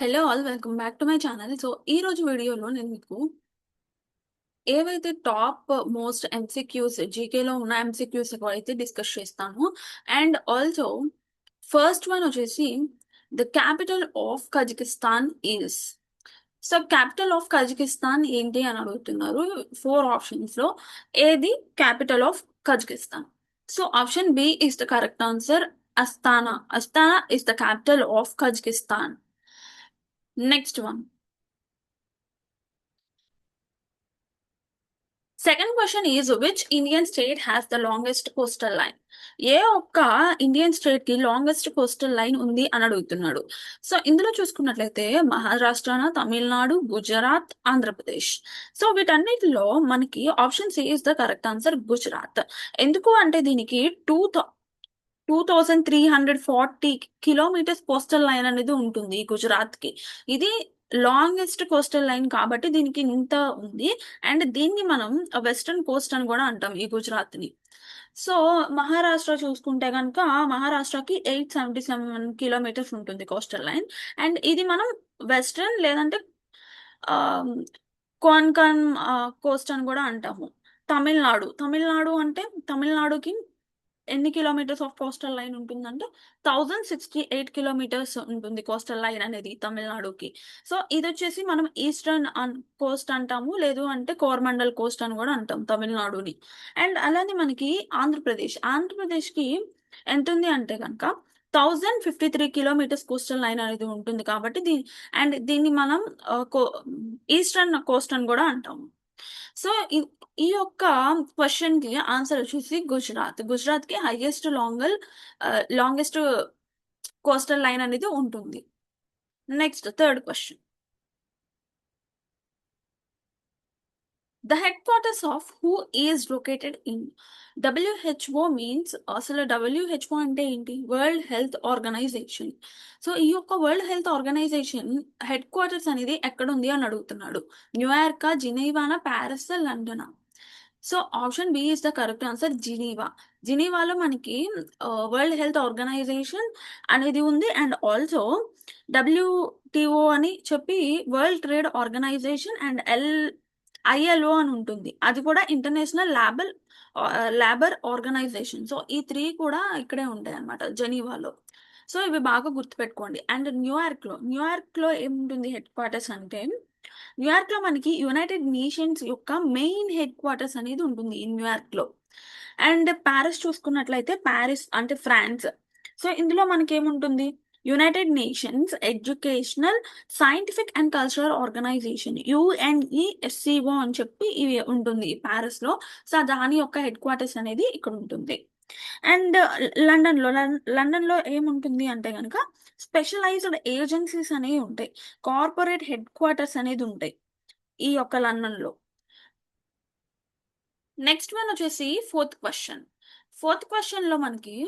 Hello all welcome back to my channel. So ఈ రోజు వీడియోలో నేను మీకు ఏవైతే టాప్ మోస్ట్ ఎంసీక్యూస్ జీకేలో ఉన్న ఎంసీక్యూస్ అయితే డిస్కస్ చేస్తాను. అండ్ ఆల్సో ఫస్ట్ వన్ వచ్చేసి the capital of Kazakhstan is. So capital of Kazakhstan ఏంటి అని అడుగుతున్నారు. 4 ఆప్షన్స్ లో ఏది capital of Kazakhstan? So option B is the correct answer. Astana. Astana is the capital of Kazakhstan. Next one. Second question is which Indian state has the longest coastal line? ఏ ఒక్క Indian state కి longest coastal line ఉంది అని అడుగుతున్నాడు. So ఇందులో చూసుకున్నట్లయితే Maharashtra, Tamil Nadu, Gujarat, Andhra Pradesh. So వీటన్నిటిలో మనకి option C is the correct answer, Gujarat. ఎందుకు అంటే దీనికి 2340 కిలోమీటర్స్ కోస్టల్ లైన్ అనేది ఉంటుంది గుజరాత్ కి. ఇది లాంగెస్ట్ కోస్టల్ లైన్ కాబట్టి దీనికి ఇంత ఉంది. అండ్ దీన్ని మనం వెస్టర్న్ కోస్ట్ అని కూడా అంటాం ఈ గుజరాత్ ని. సో మహారాష్ట్ర చూసుకుంటే కనుక మహారాష్ట్రకి 877 కిలోమీటర్స్ ఉంటుంది కోస్టల్ లైన్. అండ్ ఇది మనం వెస్టర్న్ లేదంటే కోన్కన్ కోస్ట్ అని కూడా అంటాము. తమిళనాడు అంటే తమిళనాడుకి ఎన్ని కిలోమీటర్స్ ఆఫ్ కోస్టల్ లైన్ ఉంటుందంటే 1068 కిలోమీటర్స్ ఉంటుంది కోస్టల్ లైన్ అనేది తమిళనాడుకి. సో ఇది వచ్చేసి మనం ఈస్టర్న్ కోస్ట్ అంటాము, లేదు అంటే కోరమండల్ కోస్ట్ అని కూడా అంటాం తమిళనాడుని. అండ్ అలానే మనకి ఆంధ్రప్రదేశ్ కి ఎంత ఉంది అంటే కనుక 1053 కిలోమీటర్స్ కోస్టల్ లైన్ అనేది ఉంటుంది కాబట్టి అండ్ దీన్ని మనం ఈస్టర్న్ కోస్ట్ అని కూడా అంటాము. సో ఈ యొక్క క్వశ్చన్ కి ఆన్సర్ వచ్చేసి గుజరాత్ కి లాంగెస్ట్ కోస్టల్ లైన్ అనేది ఉంటుంది. Next third question. The headquarters of హూ is located in? WHO means, అసలు డబ్ల్యూహెచ్ఓ అంటే ఏంటి? World health organization. సో ఈ యొక్క world health organization headquarters అనేది ఎక్కడ ఉంది అని అడుగుతున్నాడు. న్యూయార్కా, జినీవానా, ప్యారిస్, లండనా? So option B is the correct answer, Geneva. జినీవాలో మనకి వరల్డ్ హెల్త్ ఆర్గనైజేషన్ అనేది ఉంది. అండ్ ఆల్సో డబ్ల్యూటిఓ అని చెప్పి world trade organization and ILO అని ఉంటుంది. అది కూడా ఇంటర్నేషనల్ లేబర్ ఆర్గనైజేషన్. సో ఈ 3 కూడా ఇక్కడే ఉంటాయి అనమాట జెనీవాలో. సో ఇవి బాగా గుర్తుపెట్టుకోండి. అండ్ న్యూయార్క్ లో ఏముంటుంది హెడ్ క్వార్టర్స్ అంటే, న్యూయార్క్ లో మనకి యునైటెడ్ నేషన్స్ యొక్క మెయిన్ హెడ్ క్వార్టర్స్ అనేది ఉంటుంది ఈ న్యూయార్క్ లో. అండ్ ప్యారిస్ చూసుకున్నట్లయితే, ప్యారిస్ అంటే ఫ్రాన్స్. సో ఇందులో మనకి ఏముంటుంది? United Nations educational, scientific and cultural organization, UNESCO అని చెప్పి ఇవి ఉంటుంది ప్యారిస్ లో. సో దాని యొక్క హెడ్ క్వార్టర్స్ అనేది ఇక్కడ ఉంటుంది. అండ్ లండన్ లో ఏముంటుంది అంటే కనుక స్పెషలైజ్డ్ ఏజెన్సీస్ అనేవి ఉంటాయి, కార్పొరేట్ హెడ్ క్వార్టర్స్ అనేది ఉంటాయి ఈ యొక్క లండన్ లో. నెక్స్ట్ వన్ వచ్చేసి ఫోర్త్ క్వశ్చన్ లో మనకి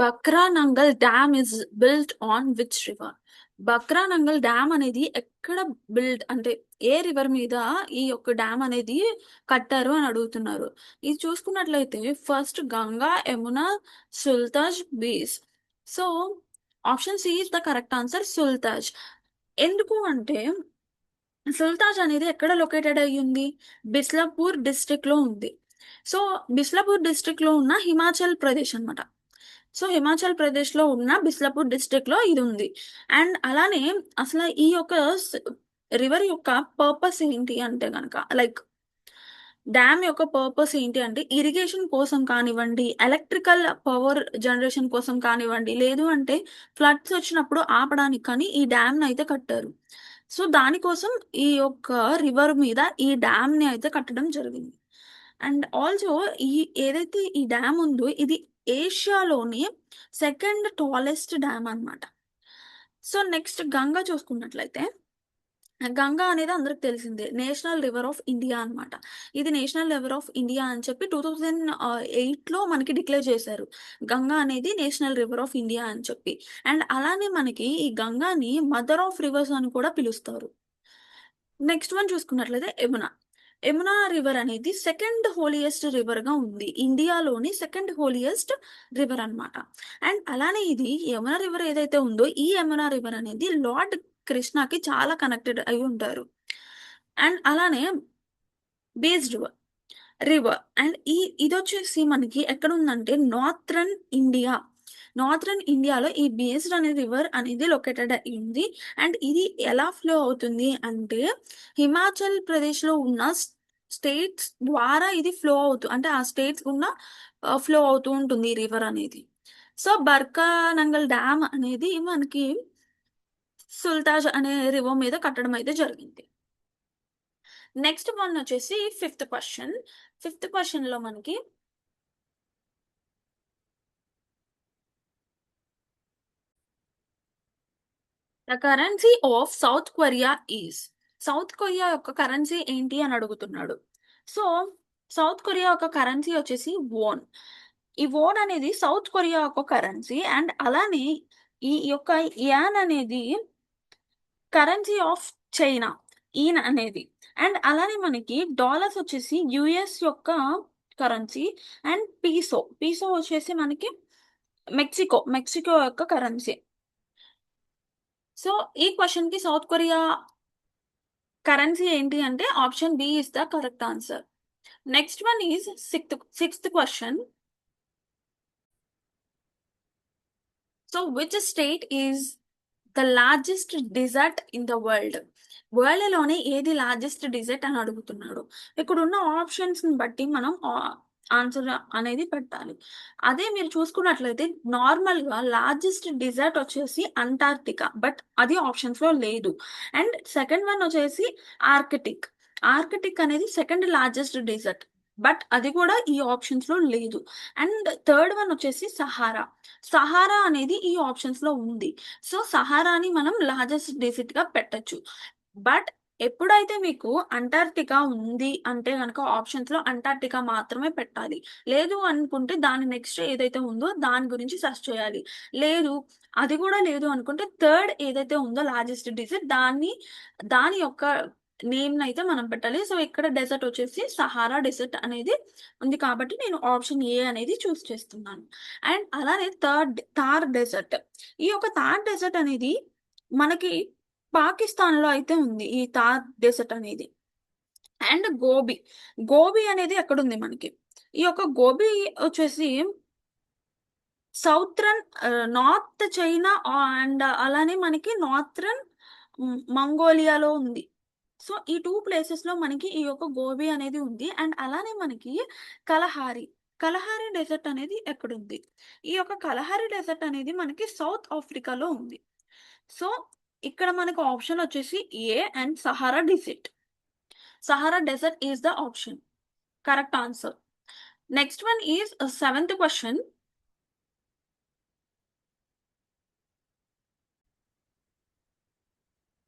Bhakra Nangal dam is built on which river? Bhakra Nangal dam అనేది ఎక్కడ బిల్డ్ అంటే ఏ రివర్ మీద ఈ యొక్క డ్యామ్ అనేది కట్టారు అని అడుగుతున్నారు. ఇది చూసుకున్నట్లయితే first Ganga, Yamuna, Sutlej, Beas. So option C is the correct answer, Sutlej. ఎందుకు అంటే సుల్తాజ్ అనేది ఎక్కడ లొకేటెడ్ అయ్యి ఉంది? బిస్లాపూర్ డిస్ట్రిక్ట్ లో ఉంది. సో బిస్లాపూర్ డిస్ట్రిక్ట్ లో ఉన్న హిమాచల్ ప్రదేశ్ అన్నమాట. సో హిమాచల్ ప్రదేశ్ లో ఉన్న బిస్లాపూర్ డిస్ట్రిక్ట్ లో ఇది ఉంది. అండ్ అలానే అసలు ఈ యొక్క రివర్ యొక్క పర్పస్ ఏంటి అంటే గనక, లైక్ డ్యామ్ యొక్క పర్పస్ ఏంటి అంటే ఇరిగేషన్ కోసం కానివ్వండి, ఎలక్ట్రికల్ పవర్ జనరేషన్ కోసం కానివ్వండి, లేదు అంటే ఫ్లడ్స్ వచ్చినప్పుడు ఆపడానికి కానీ ఈ డ్యామ్ ని అయితే కట్టారు. సో దానికోసం ఈ యొక్క రివర్ మీద ఈ డ్యామ్ ని అయితే కట్టడం జరిగింది. అండ్ ఆల్సో ఈ ఏదైతే ఈ డ్యామ్ ఉందో ఇది ఏషియాలోని సెకండ్ టాలెస్ట్ డ్యామ్ అన్నమాట. సో నెక్స్ట్ గంగా చూసుకున్నట్లయితే, గంగా అనేది అందరికి తెలిసిందే నేషనల్ రివర్ ఆఫ్ ఇండియా అన్నమాట. ఇది నేషనల్ రివర్ ఆఫ్ ఇండియా అని చెప్పి 2008లో మనకి డిక్లేర్ చేశారు, గంగా అనేది నేషనల్ రివర్ ఆఫ్ ఇండియా అని చెప్పి. అండ్ అలానే మనకి ఈ గంగాని మదర్ ఆఫ్ రివర్స్ అని కూడా పిలుస్తారు. నెక్స్ట్ వన్ చూసుకున్నట్లయితే యమున. యమునా రివర్ అనేది సెకండ్ హోలియెస్ట్ రివర్ గా ఉంది, ఇండియాలోని సెకండ్ హోలియెస్ట్ రివర్ అన్నమాట. అండ్ అలానే ఇది యమునా రివర్ ఏదైతే ఉందో, ఈ యమునా రివర్ అనేది లార్డ్ కృష్ణకి చాలా కనెక్టెడ్ అయి ఉంటారు. అండ్ అలానే బేస్డ్ రివర్ అండ్ ఇదొచ్చేసి మనకి ఎక్కడ ఉందంటే నార్థరన్ ఇండియా. నార్థరన్ ఇండియాలో ఈ బేస్డ్ అనే రివర్ అనేది లొకేటెడ్ అయింది. అండ్ ఇది ఎలా ఫ్లో అవుతుంది అంటే హిమాచల్ ప్రదేశ్ లో ఉన్న స్టేట్స్ ద్వారా ఇది ఫ్లో అవుతూ, అంటే ఆ స్టేట్స్ గుండా ఫ్లో అవుతూ ఉంటుంది ఈ రివర్ అనేది. సో బర్కానంగల్ డ్యామ్ అనేది మనకి సుల్తాజ్ అనే రివర్ మీద కట్టడం అయితే జరిగింది. నెక్స్ట్ వన్ వచ్చేసి ఫిఫ్త్ క్వశ్చన్. ఫిఫ్త్ క్వశ్చన్ లో మనకి the currency of south Korea is. South Korea యొక్క కరెన్సీ ఏంటి అని అడుగుతున్నాడు. సో సౌత్ కొరియా యొక్క కరెన్సీ వచ్చేసి వోన్. ఈ వోన్ అనేది సౌత్ కొరియా యొక్క కరెన్సీ. అండ్ అలానే ఈ యొక్క యాన్ అనేది కరెన్సీ ఆఫ్ చైనా, ఈన్ అనేది. అండ్ అలానే మనకి డాలర్స్ వచ్చేసి యుఎస్ యొక్క కరెన్సీ. అండ్ పీసో, పీసో వచ్చేసి మనకి మెక్సికో యొక్క కరెన్సీ. సో ఈ క్వశ్చన్ కి సౌత్ కొరియా కరెన్సీ ఏంటి అంటే option B is the correct answer. Next one is sixth question. So which state is the largest desert in the world. World లోనే ఏది largest desert అని అడుగుతున్నాడు. ఇక్కడ ఉన్న ఆప్షన్స్ ని బట్టి మనం ఆన్సర్ అనేది పెట్టాలి. అదే మీరు చూసుకున్నట్లయితే నార్మల్ గా లార్జెస్ట్ డిజర్ట్ వచ్చేసి అంటార్క్టికా, బట్ అది ఆప్షన్స్ లో లేదు. అండ్ సెకండ్ వన్ వచ్చేసి ఆర్కిటిక్. ఆర్కిటిక్ అనేది సెకండ్ లార్జెస్ట్ డిజర్ట్, బట్ అది కూడా ఈ ఆప్షన్స్ లో లేదు. అండ్ థర్డ్ వన్ వచ్చేసి సహారా. సహారా అనేది ఈ ఆప్షన్స్ లో ఉంది. సో సహారాని మనం లార్జెస్ట్ డిజిట్ గా పెట్టొచ్చు. బట్ ఎప్పుడైతే మీకు అంటార్క్టికా ఉంది అంటే కనుక ఆప్షన్స్ లో అంటార్క్టికా మాత్రమే పెట్టాలి. లేదు అనుకుంటే దాని నెక్స్ట్ ఏదైతే ఉందో దాని గురించి సెర్చ్ చేయాలి. లేదు, అది కూడా లేదు అనుకుంటే థర్డ్ ఏదైతే ఉందో లార్జెస్ట్ డిజిట్ దాని యొక్క నేమ్ అయితే మనం పెట్టాలి. సో ఇక్కడ డెజర్ట్ వచ్చేసి సహారా డెజర్ట్ అనేది ఉంది కాబట్టి నేను ఆప్షన్ ఏ అనేది చూస్ చేస్తున్నాను. అండ్ అలానే థార్ డెజర్ట్. ఈ యొక్క థార్ డెజర్ట్ అనేది మనకి పాకిస్తాన్ లో అయితే ఉంది ఈ థార్ డెజర్ట్ అనేది. అండ్ గోబీ అనేది ఎక్కడుంది మనకి. ఈ యొక్క గోబీ వచ్చేసి సౌత్రన్ నార్త్ చైనా అండ్ అలానే మనకి నార్థరన్ మంగోలియాలో ఉంది. సో ఈ టూ ప్లేసెస్ లో మనకి ఈ యొక్క గోబీ అనేది ఉంది. అండ్ అలానే మనకి కలహారి కలహారి డెజర్ట్ అనేది ఎక్కడుంది. ఈ యొక్క కలహారి డెజర్ట్ అనేది మనకి సౌత్ ఆఫ్రికాలో ఉంది. సో ఇక్కడ మనకు ఆప్షన్ వచ్చేసి A and Sahara desert. Sahara desert is the option correct answer. Next one is seventh question.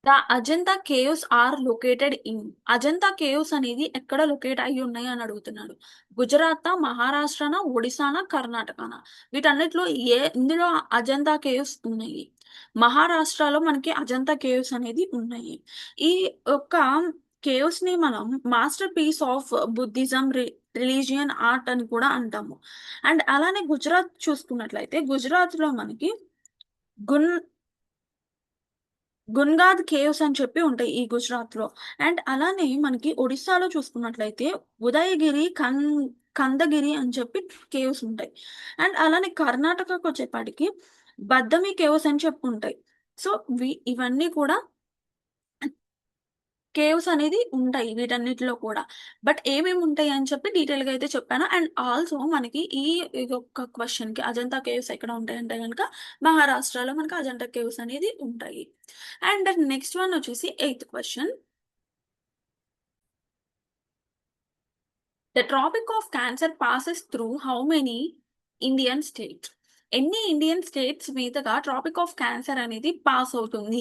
The Ajanta caves are located in. Ajanta caves అనేది ఎక్కడ లొకేట్ అయి ఉన్నాయి అని అడుగుతున్నాడు. గుజరాత్, మహారాష్ట్రనా, ఒడిశానా, కర్ణాటకనా? వీటన్నిటిలో ఇందులో అజంతా కేవ్స్ ఉన్నాయి. మహారాష్ట్రలో మనకి అజంతా కేవ్స్ అనేది ఉన్నాయి. ఈ యొక్క కేవ్స్ ని మనం masterpiece of Buddhism, religion, art అని కూడా అంటాము. అండ్ అలానే గుజరాత్ చూసుకున్నట్లయితే గుజరాత్ లో మనకి గున్ గున్గాద్ కేవ్స్ అని చెప్పి ఉంటాయి ఈ గుజరాత్ లో. అండ్ అలానే మనకి ఒడిస్సాలో చూసుకున్నట్లయితే ఉదయగిరి, కందగిరి అని చెప్పి కేవ్స్ ఉంటాయి. అండ్ అలానే కర్ణాటకకు వచ్చేపాటికి బద్దమి కేవ్స్ అని చెప్పి ఉంటాయి. సో ఇవన్నీ కూడా కేవ్స్ అనేది ఉంటాయి వీటన్నిటిలో కూడా. బట్ ఏమేమి ఉంటాయి అని చెప్పి డీటెయిల్ గా అయితే చెప్పాను. అండ్ ఆల్సో మనకి ఈ యొక్క క్వశ్చన్ కి అజంతా కేవ్స్ ఎక్కడ ఉంటాయి అంటే కనుక మహారాష్ట్రలో మనకి అజంతా కేవ్స్ అనేది ఉంటాయి. అండ్ నెక్స్ట్ వన్ వచ్చేసి eighth question. The tropic of cancer passes through how many Indian states. ఎన్ని ఇండియన్ స్టేట్స్ మీదుగా ట్రాపిక్ ఆఫ్ క్యాన్సర్ అనేది పాస్ అవుతుంది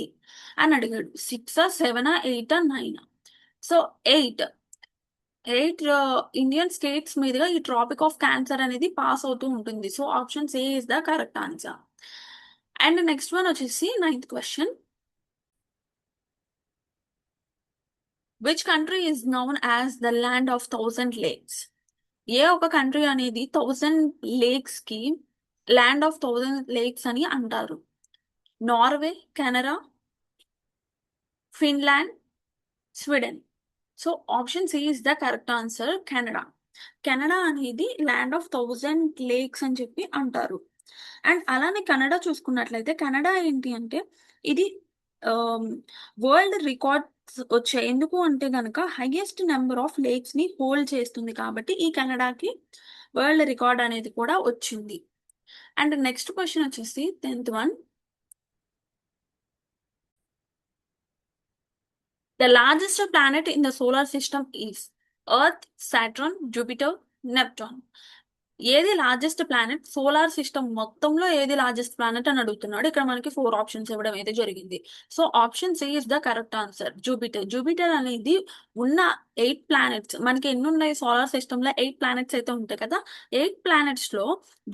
అని అడిగాడు. 6, 7, 8, 9. సో ఎయిట్ ఇండియన్ స్టేట్స్ మీదుగా ఈ ట్రాపిక్ ఆఫ్ క్యాన్సర్ అనేది పాస్ అవుతూ ఉంటుంది. So option A is the correct answer. And next one వచ్చేసి ninth question. Which country is known as the land of 1000 lakes? ఏ ఒక కంట్రీ అనేది 1000 lakes కి ల్యాండ్ ఆఫ్ 1000 lakes అని అంటారు? Norway, Canada, Finland, Sweden. So option C is the correct answer, Canada. Canada అనేది land of 1000 lakes అని చెప్పి అంటారు. అండ్ అలానే కెనడా చూసుకున్నట్లయితే కెనడా ఏంటి అంటే ఇది వరల్డ్ రికార్డ్స్ వచ్చాయి. ఎందుకు అంటే కనుక హైయెస్ట్ నెంబర్ ఆఫ్ లేక్స్ ని హోల్డ్ చేస్తుంది కాబట్టి ఈ కెనడాకి వరల్డ్ రికార్డ్ అనేది కూడా వచ్చింది. అండ్ నెక్స్ట్ క్వశ్చన్ వచ్చేసి 10th one. The largest planet in the solar system is Earth, Saturn, Jupiter, Neptune. ఏది లార్జెస్ట్ ప్లానెట్ సోలార్ సిస్టమ్ మొత్తంలో ఏది లార్జెస్ట్ ప్లానెట్ అని అడుగుతున్నాడు. ఇక్కడ మనకి 4 ఆప్షన్స్ ఇవ్వడం అయితే జరిగింది. So option C is the correct answer, Jupiter. Jupiter అనేది ఉన్న 8 ప్లానెట్స్, మనకి ఎన్ని ఉన్నాయి సోలార్ సిస్టమ్ లో 8 ప్లానెట్స్ అయితే ఉంటాయి కదా, 8 ప్లానెట్స్ లో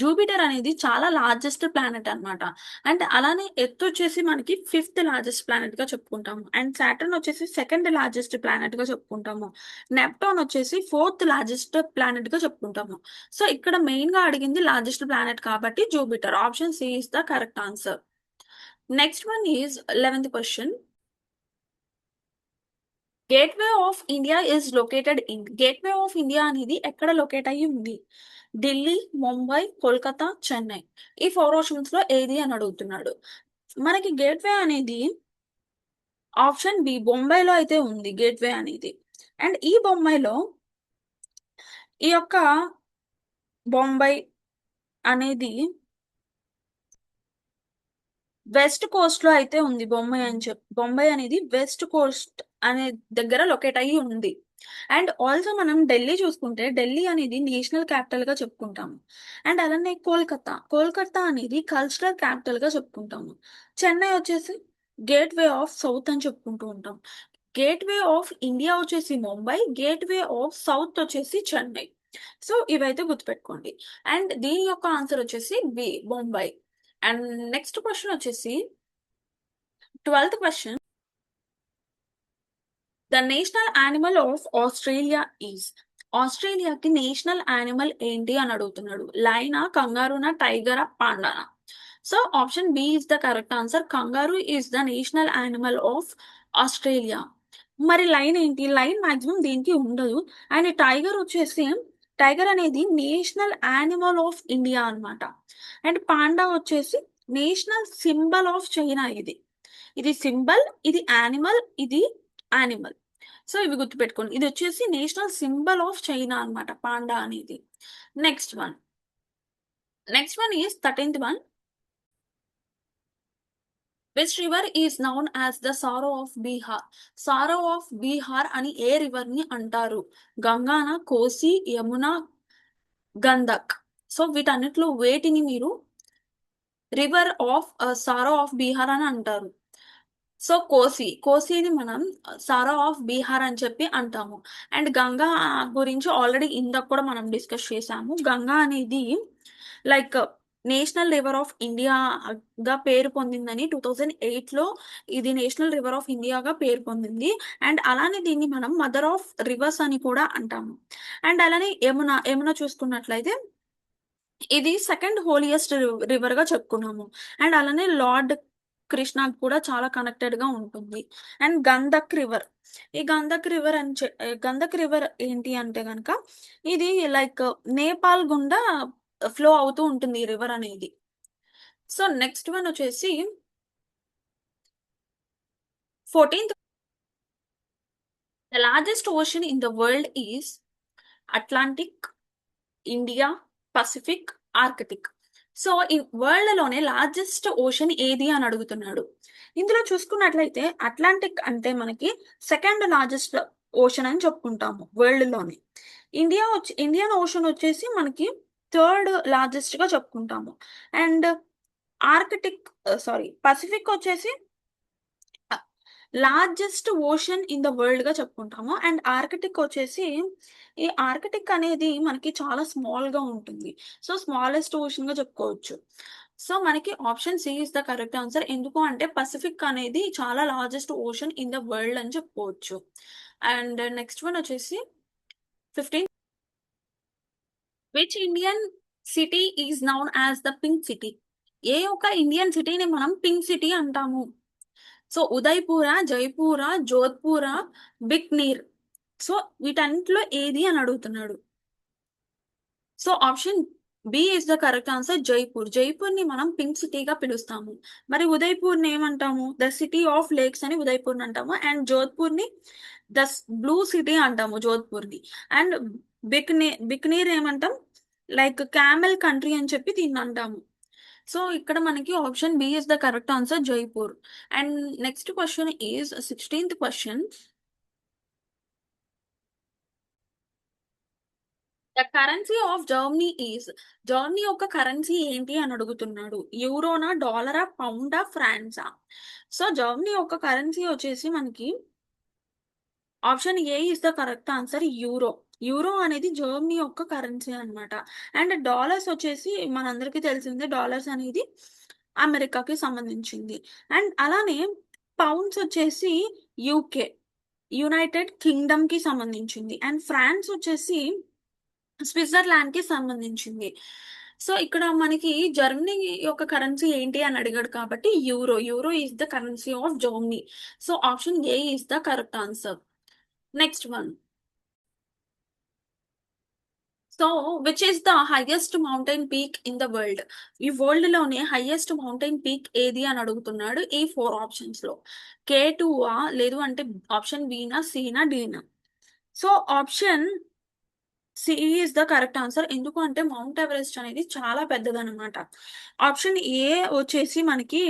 జూపిటర్ అనేది చాలా లార్జెస్ట్ ప్లానెట్ అన్నమాట. అండ్ అలానే ఎర్త్ వచ్చేసి మనకి 5th లార్జెస్ట్ ప్లానెట్ గా చెప్పుకుంటాము. అండ్ సాటర్న్ వచ్చేసి 2nd లార్జెస్ట్ ప్లానెట్ గా చెప్పుకుంటాము. నెప్టూన్ వచ్చేసి 4th లార్జెస్ట్ ప్లానెట్ గా చెప్పుకుంటాము. సో ఇక్కడ మెయిన్ గా అడిగింది లార్జెస్ట్ ప్లానెట్ కాబట్టి Jupiter. Option C is the correct answer. Next one is 11th question. Gateway of India is located in. Gateway of India అనేది ఎక్కడ లొకేట్ అయ్యి ఉంది? ఢిల్లీ, ముంబై, కోల్కతా, చెన్నై. ఈ 4 ఆప్షన్స్ లో ఏది అని అడుగుతున్నాడు. మనకి గేట్వే అనేది ఆప్షన్ బి బొంబాయిలో అయితే ఉంది గేట్వే అనేది. అండ్ ఈ బొంబాయిలో ఈ యొక్క బొంబాయి అనేది వెస్ట్ కోస్ట్ లో అయితే ఉంది. బొంబాయి అనేది వెస్ట్ కోస్ట్ అనే దగ్గర లొకేట్ అయ్యి ఉంది. అండ్ ఆల్సో మనం ఢిల్లీ చూసుకుంటే ఢిల్లీ అనేది నేషనల్ క్యాపిటల్ గా చెప్పుకుంటాము. అండ్ అలానే కోల్కతా అనేది కల్చరల్ క్యాపిటల్ గా చెప్పుకుంటాము. చెన్నై వచ్చేసి గేట్వే ఆఫ్ సౌత్ అని చెప్పుకుంటూ ఉంటాం. గేట్వే ఆఫ్ ఇండియా వచ్చేసి ముంబై, గేట్వే ఆఫ్ సౌత్ వచ్చేసి చెన్నై. సో ఇవైతే గుర్తుపెట్టుకోండి. అండ్ దీని యొక్క ఆన్సర్ వచ్చేసి B, Bombay. And next question వచ్చేసి 12th question. The national animal of Australia is. ఆస్ట్రేలియాకి నేషనల్ యానిమల్ ఏంటి అని అడుగుతున్నాడు. లైనా, కంగారూనా, టైగరా, పాండానా? So option B is the correct answer. Kangaroo is the national animal of Australia. మరి లైన్ ఏంటి? లైన్ మాక్సిమం దీనికి ఉండదు. అండ్ టైగర్ అనేది నేషనల్ యానిమల్ ఆఫ్ ఇండియా అన్నమాట. అండ్ పాండా వచ్చేసి నేషనల్ సింబల్ ఆఫ్ చైనా. ఇది సింబల్, ఇది యానిమల్. సో ఇవి గుర్తుపెట్టుకోండి. ఇది వచ్చేసి నేషనల్ సింబల్ ఆఫ్ చైనా అన్నమాట పాండా అనేది. Next one is 13th one. Which river is known as the sorrow of Bihar? Sorrow of Bihar అని ఏ రివర్ ని అంటారు? గంగానా, కోసి, యమున, గంధక్. సో వీటన్నిటిలో వేటిని మీరు river of sorrow of Bihar అని అంటారు? సో కోసిని మనం సారో ఆఫ్ బీహార్ అని చెప్పి అంటాము. అండ్ గంగా గురించి ఆల్రెడీ ఇందాక కూడా మనం డిస్కస్ చేసాము. గంగా అనేది like national river of India గా పేరు పొందిందని 2008 లో ఇది నేషనల్ రివర్ ఆఫ్ ఇండియాగా పేరు పొందింది. అండ్ అలానే దీన్ని మనం మదర్ ఆఫ్ రివర్స్ అని కూడా అంటాము. అండ్ అలానే యమున చూసుకున్నట్లయితే ఇది 2nd హోలియెస్ట్ రివర్ గా చెప్పుకున్నాము. అండ్ అలానే లార్డ్ కృష్ణ కూడా చాలా కనెక్టెడ్ గా ఉంటుంది. అండ్ ఈ గంధక్ రివర్ ఏంటి అంటే గనక ఇది లైక్ నేపాల్ గుండా ఫ్లో అవుతూ ఉంటుంది ఈ రివర్ అనేది. సో నెక్స్ట్ వన్ వచ్చేసి 14th. The largest ocean in the world is Atlantic, India, Pacific, Arctic. So ఈ వరల్డ్ లోనే లార్జెస్ట్ ఓషన్ ఏది అని అడుగుతున్నాడు. ఇందులో చూసుకున్నట్లయితే అట్లాంటిక్ అంటే మనకి 2nd లార్జెస్ట్ ఓషన్ అని చెప్పుకుంటాము వరల్డ్ లోనే. ఇండియన్ ఓషన్ వచ్చేసి మనకి 3rd లార్జెస్ట్ గా చెప్పుకుంటాము. అండ్ పసిఫిక్ వచ్చేసి largest ocean in the world గా చెప్పుకుంటాము. అండ్ ఆర్కిటిక్ వచ్చేసి ఈ ఆర్కిటిక్ అనేది మనకి చాలా స్మాల్ గా ఉంటుంది. సో స్మాలెస్ట్ ఓషన్ గా చెప్పుకోవచ్చు. సో మనకి option C is the correct answer. ఎందుకు అంటే పసిఫిక్ అనేది చాలా largest ocean in the world అని చెప్పుకోవచ్చు. అండ్ నెక్స్ట్ వన్ వచ్చేసి 15. Which Indian city is known as the Pink City? ఏ ఒక్క ఇండియన్ సిటీని మనం పింక్ సిటీ అంటాము? సో ఉదయ్పూర, జైపూర, జోధ్పూర, బిక్నీర్. సో వీటన్నిటిలో ఏది అని అడుగుతున్నాడు. So option B is the correct answer, Jaipur. Jaipur ని మనం పింక్ సిటీగా పిలుస్తాము. మరి ఉదయ్పూర్ ని ఏమంటాము? ద సిటీ ఆఫ్ లేక్స్ అని ఉదయ్పూర్ అంటాము. అండ్ జోధ్పూర్ ని ద బ్లూ సిటీ అంటాము జోధ్పూర్ ని. అండ్ బిక్నీర్ ఏమంటాం? లైక్ క్యామెల్ కంట్రీ అని చెప్పి దీన్ని అంటాము. సో ఇక్కడ మనకి option B is the correct answer, Jaipur. And next question is 16th question. The currency of Germany is. Germany యొక్క కరెన్సీ ఏంటి అని అడుగుతున్నాడు. యూరోనా, డాలరా, పౌండా, ఫ్రాన్సా? సో జర్మనీ యొక్క కరెన్సీ వచ్చేసి మనకి option A is the correct answer, euro. Euro అనేది జర్మనీ యొక్క కరెన్సీ అన్నమాట. అండ్ డాలర్స్ వచ్చేసి మనందరికీ తెలిసిందే, డాలర్స్ అనేది అమెరికాకి సంబంధించింది. అండ్ అలానే పౌండ్స్ వచ్చేసి యూకే, యునైటెడ్ కింగ్డమ్ కి సంబంధించింది. అండ్ ఫ్రాన్స్ వచ్చేసి స్విట్జర్లాండ్ కి సంబంధించింది. సో ఇక్కడ మనకి జర్మనీ యొక్క కరెన్సీ ఏంటి అని అడిగాడు కాబట్టి euro. Euro is the currency of Germany. So option A is the correct answer. Next one. So which is the highest mountain peak in the world? ఈ వరల్డ్ లోనే హైయెస్ట్ మౌంటైన్ పీక్ ఏది అని అడుగుతున్నాడు ఈ 4 ఆప్షన్స్ లో. K2 లేదు అంటే option బీనా, సీనా, డీనా? So option C is the correct answer. ఎందుకు అంటే మౌంట్ ఎవరెస్ట్ అనేది చాలా పెద్దదన్నమాట. ఆప్షన్ ఏ వచ్చేసి మనకి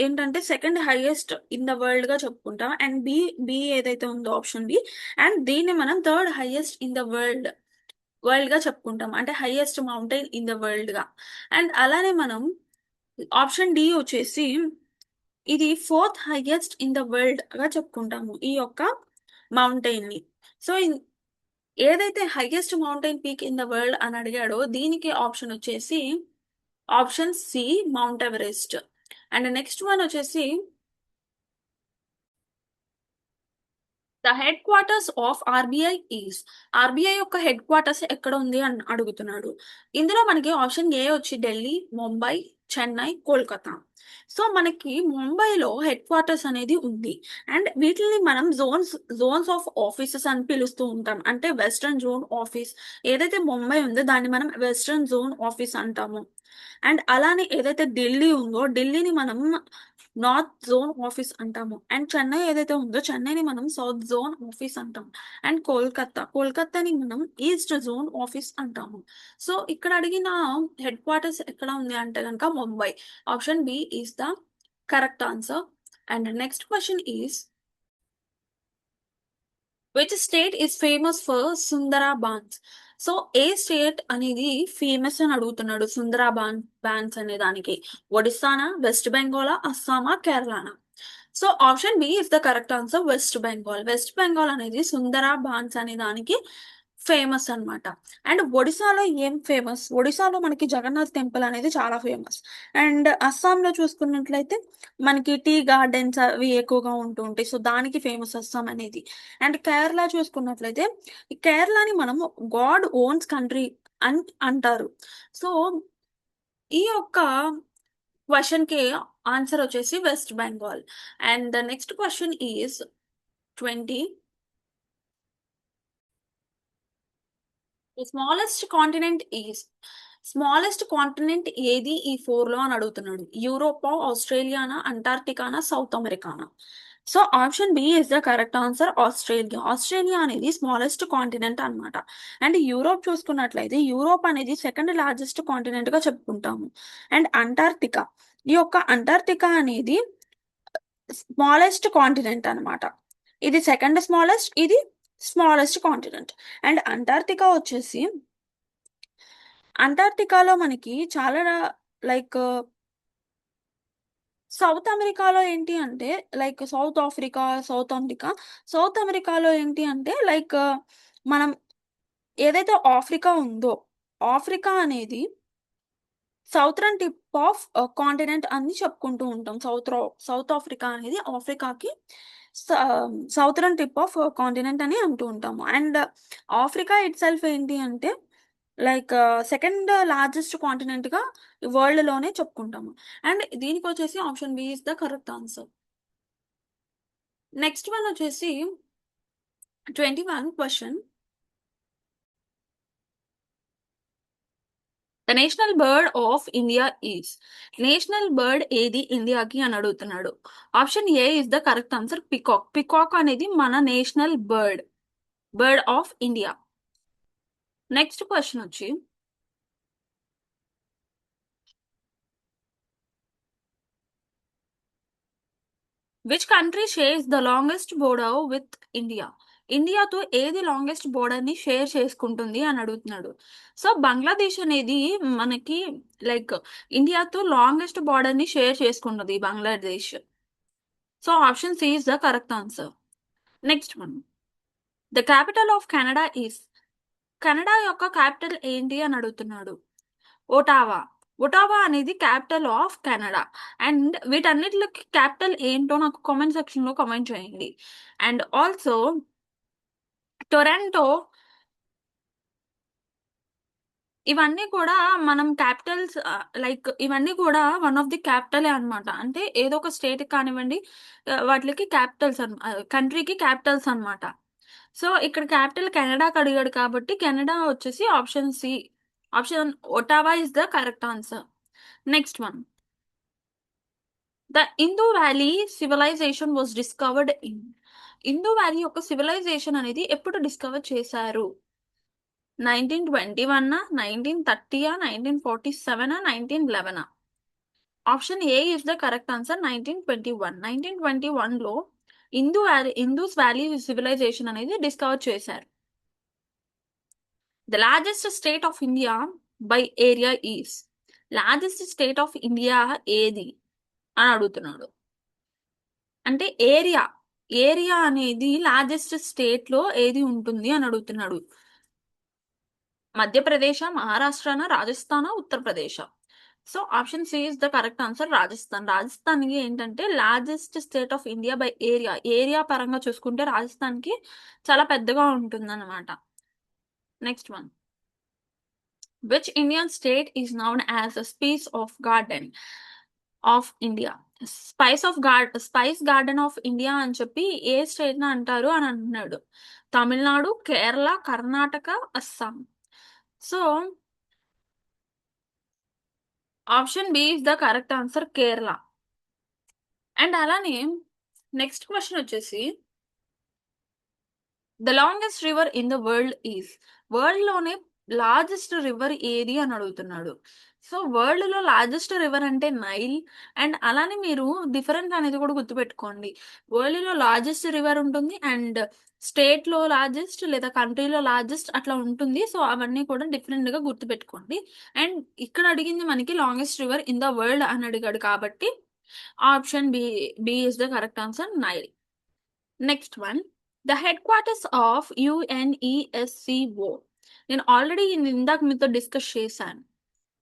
ఏంటంటే second highest in the world గా చెప్పుకుంటాం. అండ్ బి ఏదైతే ఉందో ఆప్షన్ బి, అండ్ దీన్ని మనం third highest in the world గా చెప్పుకుంటాం. అంటే highest mountain in the world గా. అండ్ అలానే మనం ఆప్షన్ డి వచ్చేసి ఇది fourth highest in the world గా చెప్పుకుంటాము ఈ యొక్క మౌంటైన్ ని. సో ఏదైతే highest mountain peak in the world అని అడిగాడో దీనికి ఆప్షన్ వచ్చేసి option C, Mount Everest. And next one వచ్చేసి the headquarters of RBI is. RBI యొక్క హెడ్ క్వార్టర్స్ ఎక్కడ ఉంది అని అడుగుతున్నాడు. ఇందులో మనకి ఆప్షన్ ఏ వచ్చి ఢిల్లీ, ముంబై, చెన్నై, కోల్కతా. సో మనకి ముంబైలో హెడ్ క్వార్టర్స్ అనేది ఉంది. అండ్ వీటిని మనం జోన్స్ ఆఫ్ ఆఫీసెస్ అని పిలుస్తూ ఉంటాం. అంటే వెస్ట్రన్ జోన్ ఆఫీస్ ఏదైతే ముంబై ఉందో దాన్ని మనం వెస్ట్రన్ జోన్ ఆఫీస్ అంటాము. అండ్ అలానే ఏదైతే ఢిల్లీ ఉందో ఢిల్లీని మనం నార్త్ జోన్ ఆఫీస్ అంటాము. అండ్ చెన్నై ఏదైతే ఉందో చెన్నైని మనం సౌత్ జోన్ ఆఫీస్ అంటాం. అండ్ కోల్కతాని మనం ఈస్ట్ జోన్ ఆఫీస్ అంటాము. సో ఇక్కడ అడిగిన హెడ్ క్వార్టర్స్ ఎక్కడ ఉంది అంటే కనుక Mumbai. Option B is the correct answer. And next question is which state is famous for Sundarbans? So ఏ స్టేట్ అనేది ఫేమస్ అని అడుగుతున్నాడు సుందరాబాన్స్ అనే దానికి. ఒడిస్సానా, వెస్ట్ బెంగాలా, అస్సామా, కేరళనా? So option B is the correct answer, West Bengal. West Bengal అనేది సుందరాబాన్స్ అనే దానికి ఫేమస్ అన్నమాట. అండ్ ఒడిశాలో ఏం ఫేమస్? ఒడిశాలో మనకి జగన్నాథ్ టెంపుల్ అనేది చాలా ఫేమస్. అండ్ అస్సాంలో చూసుకున్నట్లయితే మనకి టీ గార్డెన్స్ అవి ఎక్కువగా ఉంటూ ఉంటాయి. సో దానికి ఫేమస్ అస్సాం అనేది. అండ్ కేరళ చూసుకున్నట్లయితే ఈ కేరళని మనం గాడ్ ఓన్స్ కంట్రీ అని అంటారు. సో ఈ యొక్క క్వశ్చన్ కి ఆన్సర్ వచ్చేసి West Bengal. And the next question is 20. Smallest continent is. Smallest continent ఏది ఈ 4 లో అని అడుగుతున్నాడు. యూరోపా, ఆస్ట్రేలియానా, అంటార్క్టికానా, సౌత్ అమెరికానా? So option B is the correct answer, Australia. Australia అనేది స్మాలెస్ట్ కాంటినెంట్ అన్నమాట. అండ్ యూరోప్ చూసుకున్నట్లయితే యూరోప్ అనేది సెకండ్ లార్జెస్ట్ కాంటినెంట్ గా చెప్పుకుంటాము. అండ్ అంటార్క్టికా, ఈ యొక్క అంటార్క్టికా అనేది స్మాలెస్ట్ కాంటినెంట్ అన్నమాట. ఇది సెకండ్ స్మాలెస్ట్, ఇది స్మాలెస్ట్ కాంటినెంట్. అండ్ అంటార్క్టికాలో మనకి చాలా లైక్ సౌత్ అమెరికాలో ఏంటి అంటే లైక్ సౌత్ అమెరికాలో ఏంటి అంటే లైక్ మనం ఏదైతే ఆఫ్రికా ఉందో ఆఫ్రికా అనేది సౌత్రన్ టిప్ ఆఫ్ కాంటినెంట్ అని చెప్పుకుంటూ ఉంటాం. సౌత్ ఆఫ్రికా అనేది ఆఫ్రికాకి సౌతరన్ టిప్ ఆఫ్ కాంటినెంట్ అని అంటూ ఉంటాము. అండ్ ఆఫ్రికా ఇట్ సెల్ఫ్ ఏంటి అంటే లైక్ సెకండ్ లార్జెస్ట్ కాంటినెంట్గా వరల్డ్లోనే చెప్పుకుంటాము. అండ్ దీనికి వచ్చేసి option B is the correct answer. Next one వచ్చేసి 21 question. The national bird of India is. National bird ఏది ఇండియాకి అని అడుగుతున్నాడు. Option A is the correct answer, peacock. Peacock అనేది మన national bird of India. Next question వచ్చి which country shares the longest border with India. ఇండియాతో ఏది longest బోర్డర్ని షేర్ చేసుకుంటుంది అని అడుగుతున్నాడు. సో బంగ్లాదేశ్ అనేది మనకి లైక్ ఇండియాతో లాంగెస్ట్ బోర్డర్ని షేర్ చేసుకుంటుంది Bangladesh. So option C is the correct answer. Next one. The capital of Canada is. Canada యొక్క క్యాపిటల్ ఏంటి అని అడుగుతున్నాడు. ఒటావా. ఒటావా అనేది క్యాపిటల్ ఆఫ్ కెనడా. అండ్ వీటన్నిటికి క్యాపిటల్ ఏంటో నాకు కామెంట్ సెక్షన్లో కామెంట్ చేయండి. అండ్ ఆల్సో టొరంటో, ఇవన్నీ కూడా మనం క్యాపిటల్స్ లైక్ ఇవన్నీ కూడా వన్ ఆఫ్ ది క్యాపిటలే అనమాట. అంటే ఏదో ఒక స్టేట్కి కానివ్వండి వాటికి క్యాపిటల్స్ కంట్రీకి క్యాపిటల్స్ అనమాట. సో ఇక్కడ క్యాపిటల్ కెనడాకి అడిగాడు కాబట్టి కెనడా వచ్చేసి option C, option Ottawa is the correct answer. Next one. The Indus Valley Civilisation was discovered in. Indus Valley యొక్క సివిలైజేషన్ అనేది ఎప్పుడు డిస్కవర్ చేశారు? 1921, 1930, 1947, 1911. Option A is the correct answer, 1921. 1921లో ఇందూస్ వ్యాలీ సివిలైజేషన్ అనేది discover చేశారు. The largest state of India by area is. Largest state of India ఏది అని అడుగుతున్నాడు. అంటే ఏరియా అనేది లార్జెస్ట్ స్టేట్ లో ఏది ఉంటుంది అని అడుగుతున్నాడు. మధ్యప్రదేశ్, మహారాష్ట్రన, రాజస్థాన, Uttar Pradesh. So option C is the correct answer, Rajasthan. రాజస్థాన్కి ఏంటంటే largest state of India by area పరంగా చూసుకుంటే రాజస్థాన్కి చాలా పెద్దగా ఉంటుందన్నమాట. Next one. Which Indian state is known as the spice of garden of India. Spice garden of India అని చెప్పి ఏ స్టేట్ ని అంటారు అని అంటున్నాడు. Tamil Nadu, Kerala, Karnataka, Assam. So option B is the correct answer, Kerala. And అలానే నెక్స్ట్ క్వశ్చన్ వచ్చేసి the longest river in the world is. World లోనే లార్జెస్ట్ రివర్ ఏది అని అడుగుతున్నాడు. సో వరల్డ్ లో లార్జెస్ట్ రివర్ అంటే నైల్. అండ్ అలానే మీరు డిఫరెన్స్ అనేది కూడా గుర్తుపెట్టుకోండి. వరల్డ్ లో లార్జెస్ట్ రివర్ ఉంటుంది అండ్ స్టేట్ లో లార్జెస్ట్ లేదా కంట్రీలో లార్జెస్ట్ అట్లా ఉంటుంది. సో అవన్నీ కూడా డిఫరెంట్ గా గుర్తుపెట్టుకోండి. అండ్ ఇక్కడ అడిగింది మనకి longest river in the world అని అడిగాడు కాబట్టి option B is the correct answer, Nile. Next one. The headquarters of UNESCO. నేను ఆల్రెడీ ఇందాక మీతో డిస్కస్ చేశాను.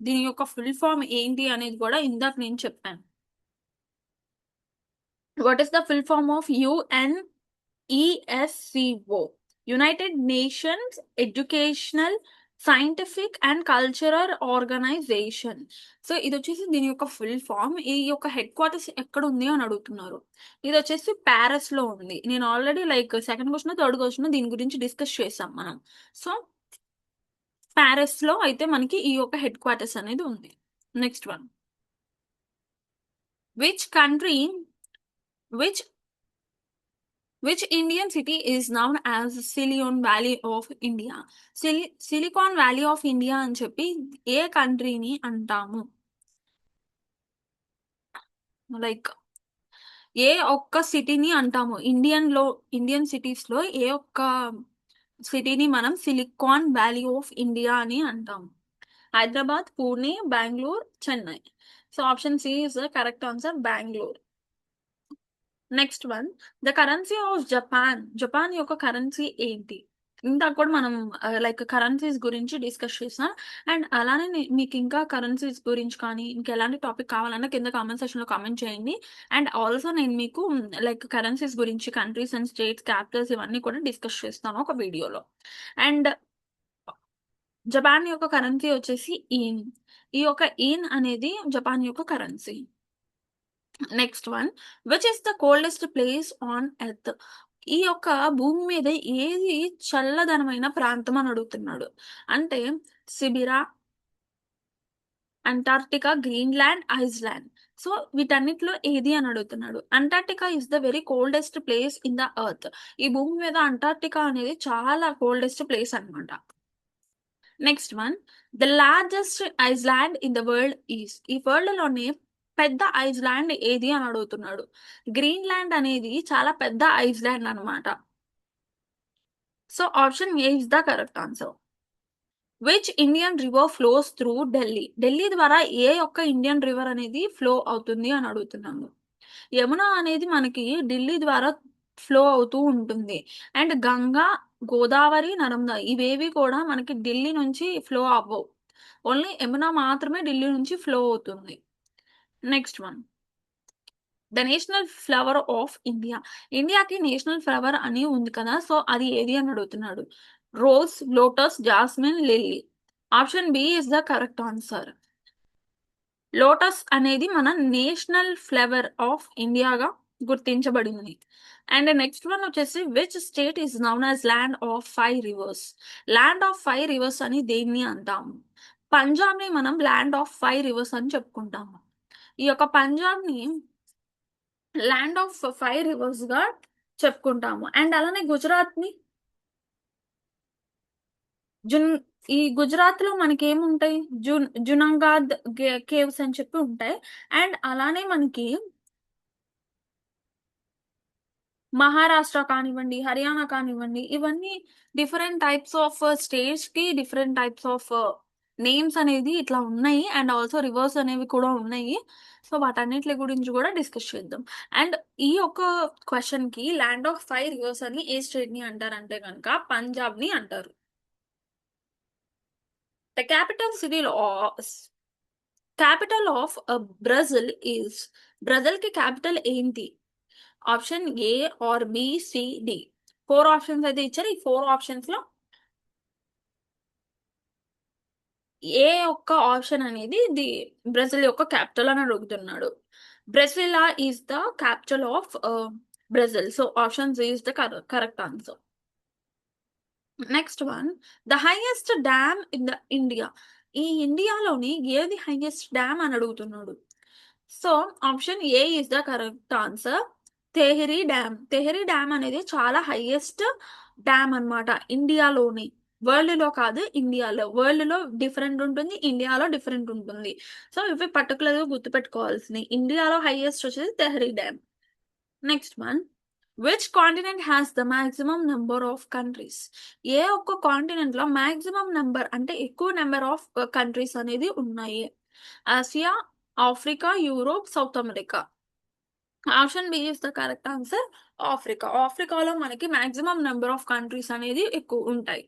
దీని యొక్క ఫుల్ ఫామ్ ఏంటి అనేది కూడా ఇందాక నేను చెప్పాను. What is the full form of UNESCO? United Nations educational, scientific and cultural organization. So ఇది వచ్చేసి దీని యొక్క ఫుల్ ఫామ్. ఈ యొక్క హెడ్ క్వార్టర్స్ ఎక్కడ ఉంది అని అడుగుతున్నారు. ఇది వచ్చేసి ప్యారిస్ లో ఉంది. నేను already like second question, third question దీని గురించి డిస్కస్ చేసాం మనం. సో ప్యారిస్ లో అయితే మనకి ఈ యొక్క హెడ్ క్వార్టర్స్ అనేది ఉంది. Next one. Which country which Indian city is known as silicon valley of India. Silicon valley of India అని చెప్పి ఏ కంట్రీని అంటాము? లైక్ ఏ ఒక్క సిటీని అంటాము ఇండియన్ సిటీస్ లో ఏ ఒక్క సిటీని మనం సిలికాన్ వ్యాలీ ఆఫ్ ఇండియా అని అంటాము? Hyderabad, Pune, Bengaluru, Chennai. So option C is the correct answer, Bengaluru. Next one. The currency of Japan. Japan యొక్క కరెన్సీ ఏంటి? ఇందాక కూడా మనం లైక్ కరెన్సీస్ గురించి డిస్కస్ చేసాం. అండ్ అలానే మీకు ఇంకా కరెన్సీస్ గురించి కానీ, ఇంకెలాంటి టాపిక్ కావాలన్నా కింద కామెంట్ సెక్షన్‌లో కామెంట్ చేయండి. అండ్ ఆల్సో నేను మీకు లైక్ కరెన్సీస్ గురించి, కంట్రీస్ అండ్ స్టేట్స్, క్యాపిటల్స్ ఇవన్నీ కూడా డిస్కస్ చేస్తాను ఒక వీడియోలో. అండ్ జపాన్ యొక్క కరెన్సీ వచ్చేసి ఈన్. ఈ యొక్క ఈన్ అనేది జపాన్ యొక్క currency. Next one, which is the coldest place on earth? ఈ యొక్క భూమి మీద ఏది చల్లదనమైన ప్రాంతం అని అడుగుతున్నాడు. అంటే సిబిరా, అంటార్క్టికా, గ్రీన్లాండ్, ఐస్లాండ్. సో వీటన్నిటిలో ఏది అని అడుగుతున్నాడు. Antarctica is the very coldest place in the earth. ఈ భూమి మీద అంటార్క్టికా అనేది చాలా కోల్డెస్ట్ ప్లేస్ అన్నమాట. Next one, the largest Iceland in the world is. ఈ వరల్డ్ లోనే పెద్ద ఐస్లాండ్ ఏది అని అడుగుతున్నాడు. గ్రీన్లాండ్ అనేది చాలా పెద్ద ఐస్లాండ్ అన్నమాట. So option A is the correct answer. Which Indian river flows through Delhi? Delhi ద్వారా ఏ ఒక్క ఇండియన్ రివర్ అనేది ఫ్లో అవుతుంది అని అడుగుతున్నాము. యమున అనేది మనకి ఢిల్లీ ద్వారా ఫ్లో అవుతూ ఉంటుంది. అండ్ గంగా, గోదావరి, నర్మదా ఇవేవి కూడా మనకి ఢిల్లీ నుంచి ఫ్లో అవ్వవు. ఓన్లీ యమున మాత్రమే ఢిల్లీ నుంచి ఫ్లో అవుతుంది. Next one, the national flower of India. ఇండియాకి నేషనల్ ఫ్లవర్ అని ఉంది కదా, సో అది ఏది అని అడుగుతున్నాడు. Rose, lotus, jasmine, lily. Option B is the correct answer. Lotus అనేది మన నేషనల్ ఫ్లవర్ ఆఫ్ ఇండియాగా గుర్తించబడింది. అండ్ నెక్స్ట్ వన్ వచ్చేసి, which state is known as land of 5 rivers? Land of 5 rivers అని దేన్ని అంటాము? పంజాబ్ని మనం ల్యాండ్ ఆఫ్ 5 రివర్స్ అని చెప్పుకుంటాము. ఈ యొక్క పంజాబ్ని ల్యాండ్ ఆఫ్ 5 రివర్స్ గా చెప్పుకుంటాము. అండ్ అలానే గుజరాత్ని జున్ ఈ గుజరాత్ లో మనకి ఏముంటాయి, జునాగాద్ కేవ్స్ అని చెప్పి ఉంటాయి. అండ్ అలానే మనకి మహారాష్ట్ర కానివ్వండి, హర్యానా కానివ్వండి, ఇవన్నీ డిఫరెంట్ టైప్స్ ఆఫ్ స్టేట్స్ కి డిఫరెంట్ టైప్స్ ఆఫ్ నేమ్స్ అనేది ఇట్లా ఉన్నాయి. అండ్ ఆల్సో రివర్స్ అనేవి కూడా ఉన్నాయి. సో వాటన్నిటి గురించి కూడా డిస్కస్ చేద్దాం. అండ్ ఈ యొక్క క్వశ్చన్ కి ల్యాండ్ ఆఫ్ 5 రివర్స్ అని ఏ స్టేట్ ని అంటారంటే కనుక పంజాబ్ ని అంటారు. The capital of Brazil is. Brazil కి క్యాపిటల్ ఏంటి? Option A or B, C, D. 4 options అయితే ఇచ్చారు. ఈ 4 ఆప్షన్స్ లో ఏ ఒక్క ఆప్షన్ అనేది ది బ్రెజిల్ యొక్క క్యాపిటల్ అని అడుగుతున్నాడు. Brasilia is the capital of Brazil. So option C is the correct answer. Next one, the highest dam in the India. ఈ ఇండియాలోని ఏది హైయెస్ట్ డ్యామ్ అని అడుగుతున్నాడు. So option A is the correct answer. Tehri dam. Tehri dam అనేది చాలా highest dam అన్నమాట ఇండియాలోని. World లో కాదు, ఇండియాలో. వరల్డ్ లో డిఫరెంట్ ఉంటుంది, ఇండియాలో డిఫరెంట్ ఉంటుంది. సో ఇవి పర్టికులర్ గా గుర్తుపెట్టుకోవాల్సినవి. ఇండియాలో హైయెస్ట్ వచ్చేసి Tehri dam. Next one, which continent has the maximum number of countries? ఏ ఒక్క కాంటినెంట్ లో మాక్సిమం నెంబర్ అంటే ఎక్కువ నెంబర్ ఆఫ్ కంట్రీస్ అనేది ఉన్నాయి? Asia, Africa, Europe, South America. Option B is the correct answer. Africa. ఆఫ్రికాలో మనకి మాక్సిమం నెంబర్ ఆఫ్ కంట్రీస్ అనేది ఎక్కువ ఉంటాయి.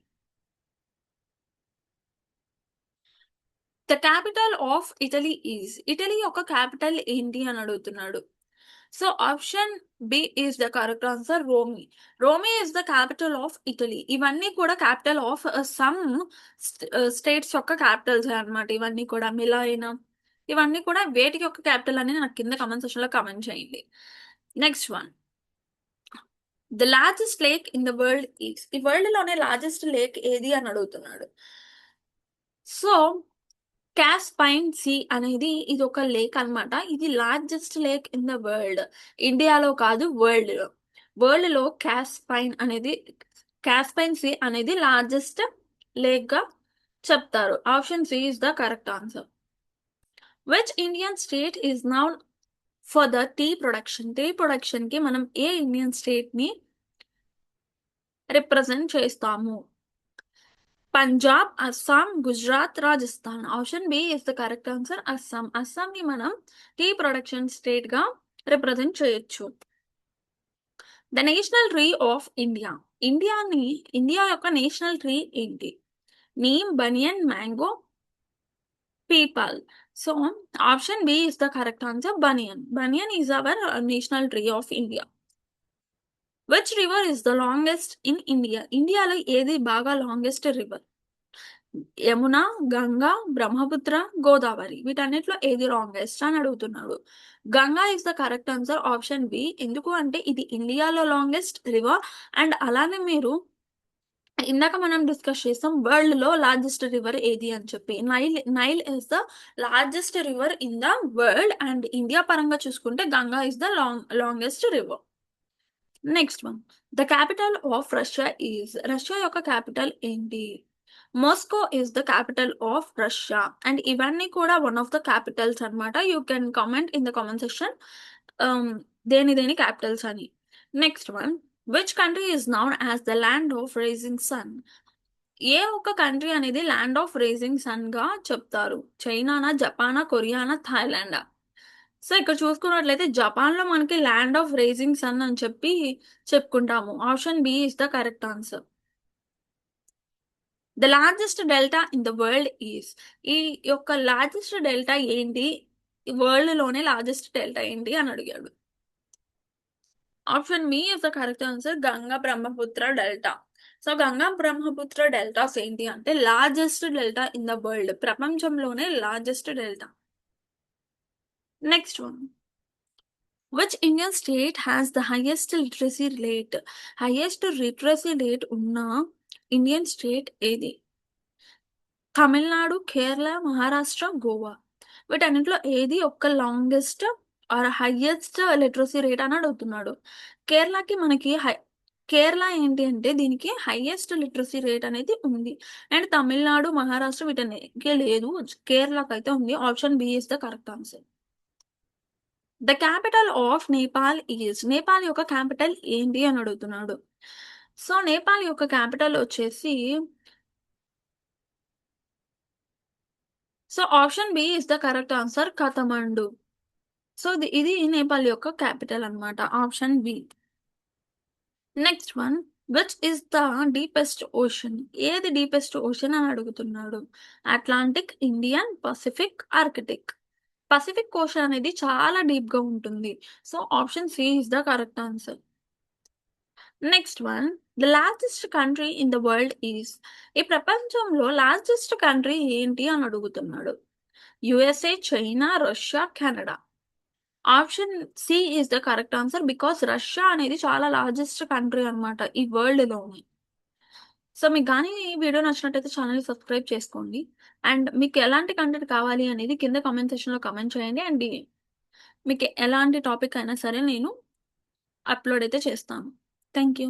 The capital of Italy is. Italy యొక్క క్యాపిటల్ ఏంటి అని అడుగుతున్నాడు. So option B is the correct answer. Rome. Rome is the capital of Italy. ఇవన్నీ కూడా క్యాపిటల్ ఆఫ్ సమ్ స్టేట్స్ యొక్క క్యాపిటల్స్ అన్నమాట. ఇవన్నీ కూడా మిలాయినా, ఇవన్నీ కూడా వేటికి యొక్క క్యాపిటల్ అని నాకు కింద కమెంట్ సెక్షన్ లో కమెంట్ చేయండి. Next one, the largest lake in the world is. ఈ వరల్డ్ లోనే లార్జెస్ట్ లేక్ ఏది అని అడుగుతున్నాడు. సో క్యాస్పైన్ సీ అనేది ఇది ఒక లేక్ అన్నమాట. ఇది largest lake in the world. ఇండియాలో కాదు, వరల్డ్ లో. వరల్డ్ లో క్యాస్పైన్ సీ అనేది లార్జెస్ట్ లేక్ గా చెప్తారు. Option C is the correct answer. Which Indian state is known for the tea production? Tea production కి మనం ఏ ఇండియన్ స్టేట్ ని రిప్రజెంట్ చేస్తాము? Punjab, Assam, Gujarat, Rajasthan. Option B is the correct answer. Assam. Assam ని మనం టీ ప్రొడక్షన్ స్టేట్ గా రిప్రజెంట్ చేయొచ్చు. The national tree of India. India యొక్క నేషనల్ ట్రీ ఏంటి? Neem, banyan, mango, peepal. So option B is the correct answer, banyan. Banyan is our national tree of India. Which river is the longest in India? ఇండియాలో ఏది బాగా longest river? Yamuna, Ganga, Brahmaputra, Godavari. వీటన్నిటిలో ఏది longest అని అడుగుతున్నాడు. Ganga is the correct answer, option B. ఎందుకు అంటే ఇది ఇండియాలో లాంగెస్ట్ రివర్. అండ్ అలానే మీరు ఇందాక మనం డిస్కస్ చేస్తాం వరల్డ్ లో లార్జెస్ట్ రివర్ ఏది అని చెప్పి. Nile is the largest river in the world. And India పరంగా చూసుకుంటే Ganga is the longest river. Next one, the capital of Russia is. Russia యొక్క క్యాపిటల్ ఏంటి? Moscow is the capital of Russia. And ఇవన్నీ కూడా one of the capitals అనమాట. You can comment in the comment section దేని capitals అని. Next one, which country is known as the land of rising sun. ఏ ఒక్క country అనేది land of rising sun గా చెప్తారు? చైనానా, జపానా, కొరియానా, థాయిలాండా? సో ఇక్కడ చూసుకున్నట్లయితే జపాన్ లో మనకి ల్యాండ్ ఆఫ్ రైజింగ్ సన్ అని చెప్పి చెప్పుకుంటాము. Option B is the correct answer. The largest delta in the world is. ఈ యొక్క లార్జెస్ట్ డెల్టా ఏంటి? వరల్డ్ లోనే లార్జెస్ట్ డెల్టా ఏంటి అని అడిగాడు. Option B is the correct answer, Ganga Brahmaputra delta. So Ganga Brahmaputra deltas ఏంటి అంటే largest delta in the world, ప్రపంచంలోనే largest delta. Next one, which Indian state has the highest literacy rate? Highest literacy rate ఉన్న Indian state ఏది? తమిళనాడు, కేరళ, మహారాష్ట్ర, గోవా. వీటన్నిటిలో ఏది ఒక్క longest or highest literacy rate అని అడుగుతున్నాడు. కేరళకి మనకి కేరళ ఏంటి అంటే దీనికి హైయెస్ట్ లిటరసీ రేట్ అనేది ఉంది. అండ్ తమిళనాడు, మహారాష్ట్ర వీటన్నిటికీ లేదు, కేరళకి అయితే ఉంది. Option B is the correct answer. The capital of Nepal is. Nepal యొక్క క్యాపిటల్ ఏంటి అని అడుగుతున్నాడు. సో నేపాల్ యొక్క క్యాపిటల్ వచ్చేసి, so option B is the correct answer, Kathmandu. So ఇది నేపాల్ యొక్క క్యాపిటల్ అన్నమాట, option B. Next one, which is the deepest ocean. ఏది డీపెస్ట్ ఓషన్ అని అడుగుతున్నాడు. Atlantic, Indian, Pacific, Arctic. Pacific ocean అనేది చాలా డీప్ గా ఉంటుంది. So option C is the correct answer. Next one, the largest country in the world is. ఈ ప్రపంచంలో largest country ఏంటి అని అడుగుతున్నాడు. USA, China, Russia, Canada. Option C is the correct answer, because Russia అనేది చాలా largest country అనమాట ఈ world లోని. సో మీకు కానీ ఈ వీడియో నచ్చినట్టయితే ఛానల్ని సబ్స్క్రైబ్ చేసుకోండి. అండ్ మీకు ఎలాంటి కంటెంట్ కావాలి అనేది కింద కామెంట్ సెక్షన్లో కామెంట్ చేయండి. అండ్ మీకు ఎలాంటి టాపిక్ అయినా సరే నేను అప్లోడ్ అయితే చేస్తాను. Thank you.